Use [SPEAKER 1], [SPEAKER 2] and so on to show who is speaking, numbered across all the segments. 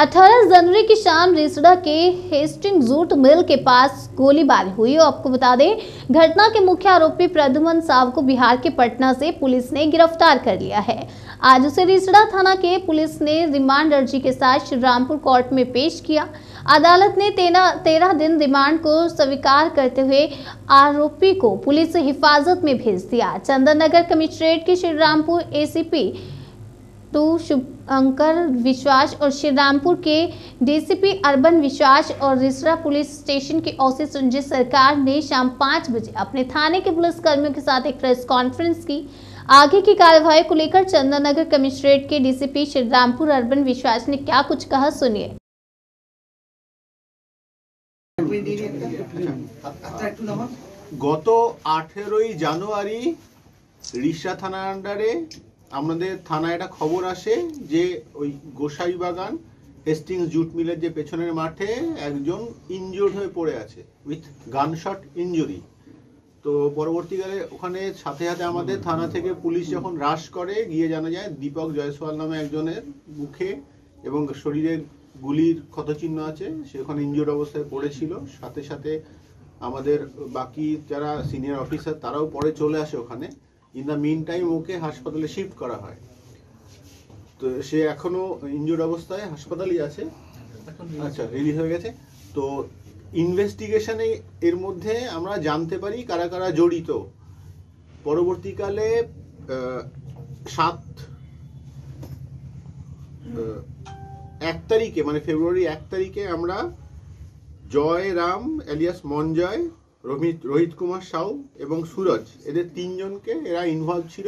[SPEAKER 1] 18 जनवरी की शाम रिसड़ा के हेस्टिंग जूट मिल के पास गोलीबारी हुई। आपको बता दें, घटना के मुख्य आरोपी प्रद्युमन साव को बिहार के पटना से पुलिस ने गिरफ्तार कर लिया है। आज उसे रिसड़ा थाना के पुलिस ने रिमांड अर्जी के साथ श्रीरामपुर कोर्ट में पेश किया। अदालत ने 13 दिन रिमांड को स्वीकार करते हुए आरोपी को पुलिस हिफाजत में भेज दिया। चंदन नगर कमिश्नरेट के श्रीरामपुर एसीपी शुभंकर विश्वास और श्रीरामपुर के डीसीपी अर्बन विश्वास और रिसड़ा पुलिस स्टेशन के ओसी संजय सरकार ने शाम 5 बजे अपने थाने के पुलिस कर्मियों के साथ एक प्रेस कॉन्फ्रेंस की। आगे की कार्यवाही को लेकर चंदन नगर कमिश्नरेट के डीसीपी श्रीरामपुर अर्बन विश्वास ने क्या कुछ कहा, सुनिए।
[SPEAKER 2] গত 18 জানুয়ারি রিসড়া থানার আন্ডারে আমাদের থানায় একটা খবর আসে যে ওই গোসাই বাগান হেস্টিংস জুট মিলের যে পেছনের মাঠে একজন ইনজুর্ড হয়ে পড়ে আছে উইথ গানশট ইনজুরি। তো পরবর্তীকালে ওখানে সাথে সাথে আমাদের থানা থেকে পুলিশ যখন রাশ করে গিয়ে জানা যায় দীপক জয়সওয়াল নামে একজনের মুখে এবং শরীরে গুলির ক্ষতচিহ্ন আছে, সে ওখানে ইনজুর্ড অবস্থায় পড়েছিল। সাথে সাথে আমাদের বাকি যারা সিনিয়র অফিসার তারাও পরে চলে আসে ওখানে। ইন দ্য মিন টাইম ওকে হাসপাতালে শিফট করা হয়। তো সে এখনো ইনজুর্ড অবস্থায় হাসপাতালেই আছে। আচ্ছা, রিলিজ হয়ে গেছে। তো ইনভেস্টিগেশনে এর মধ্যে আমরা জানতে পারি কারা কারা জড়িত। পরবর্তীকালে 1 তারিখে মানে ফেব্রুয়ারি 1 তারিখে আমরা জয় রাম এলিয়াস মঞ্জয়, রোহিত কুমার সাউ এবং সুরজ, এদের 3 জনকে এরা ইনভলভ ছিল,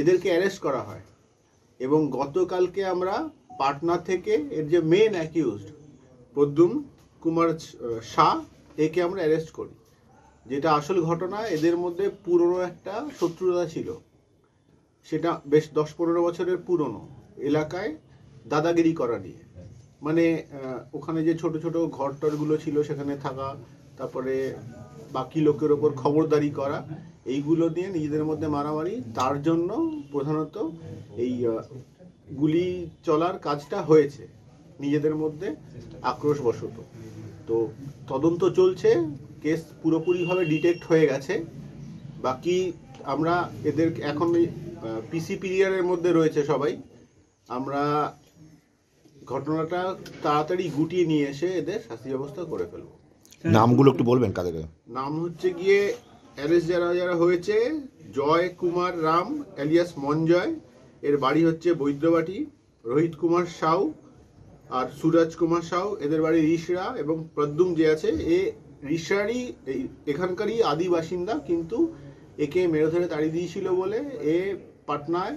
[SPEAKER 2] এদেরকে অ্যারেস্ট করা হয়। এবং গতকালকে আমরা পাটনা থেকে এর যে মেন অ্যাকিউজড প্রদ্যুম্ন কুমার শাহ, একে আমরা অ্যারেস্ট করি। যেটা আসল ঘটনা, এদের মধ্যে পুরনো একটা শত্রুতা ছিল, সেটা বেশ 10-15 বছরের পুরনো, এলাকায় দাদাগিরি করা নিয়ে। মানে ওখানে যে ছোট ছোট ঘরটরগুলো ছিল সেখানে থাকা, তারপরে বাকি লোকের ওপর খবরদারি করা, এইগুলো নিয়ে নিজেদের মধ্যে মারামারি। তার জন্য প্রধানত এই গুলি চলার কাজটা হয়েছে, নিজেদের মধ্যে আক্রোশবশত। তো তদন্ত চলছে, কেস পুরোপুরিভাবে ডিটেক্ট হয়ে গেছে। বাকি আমরা এদের এখন পিসি পিরিয়ডের মধ্যে রয়েছে সবাই। আমরা ঘটনাটা তাড়াতাড়ি গুটিয়ে নিয়ে এসে এদের শাস্তি ব্যবস্থা করে ফেলবো।
[SPEAKER 3] নামগুলো একটু বলবেন কাদের?
[SPEAKER 2] নাম হচ্ছে গিয়ে অ্যারেস্ট যারা যারা হয়েছে, জয় কুমার রাম এলিয়াস মঞ্জয়, এর বাড়ি হচ্ছে বৈদ্যবাটি, রোহিত কুমার সাউ আর সুরজ কুমার সাউ, এদের বাড়ি রিসড়া, এবং প্রদ্যুম যে আছে এ রিসড়ারই এখানকারই আদি বাসিন্দা, কিন্তু একে মেরে ধরে তাড়িয়ে দিয়েছিল বলে এ পাটনায়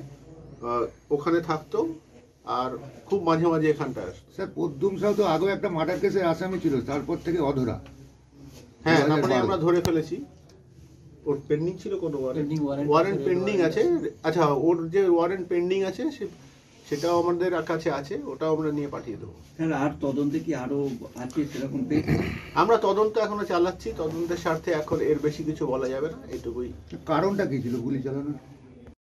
[SPEAKER 2] ওখানে থাকতো আর খুব মাঝে মাঝে এখানটা আসতো।
[SPEAKER 4] স্যার, প্রদ্যুম সাউ তো আগেও একটা মার্ডার কেসের আসামি ছিল, তারপর থেকে অধরা।
[SPEAKER 2] হ্যাঁ, তারপরে আমরা ধরে ফেলেছি। ওর পেন্ডিং ছিল, কোনো ওয়ারেন্ট পেন্ডিং আছে। আচ্ছা, ওর যে ওয়ারেন্ট পেন্ডিং আছে সেটাও আমাদের কাছে আছে, ওটাও আমরা নিয়ে পাঠিয়ে দেবো।
[SPEAKER 5] আর তদন্তে কি আরো আছে সেরকম?
[SPEAKER 2] আমরা তদন্ত এখনো চালাচ্ছি, তদন্তের স্বার্থে এখন এর বেশি কিছু বলা যাবে না, এইটুকুই।
[SPEAKER 4] কারণটা কি ছিল গুলি চালানোর?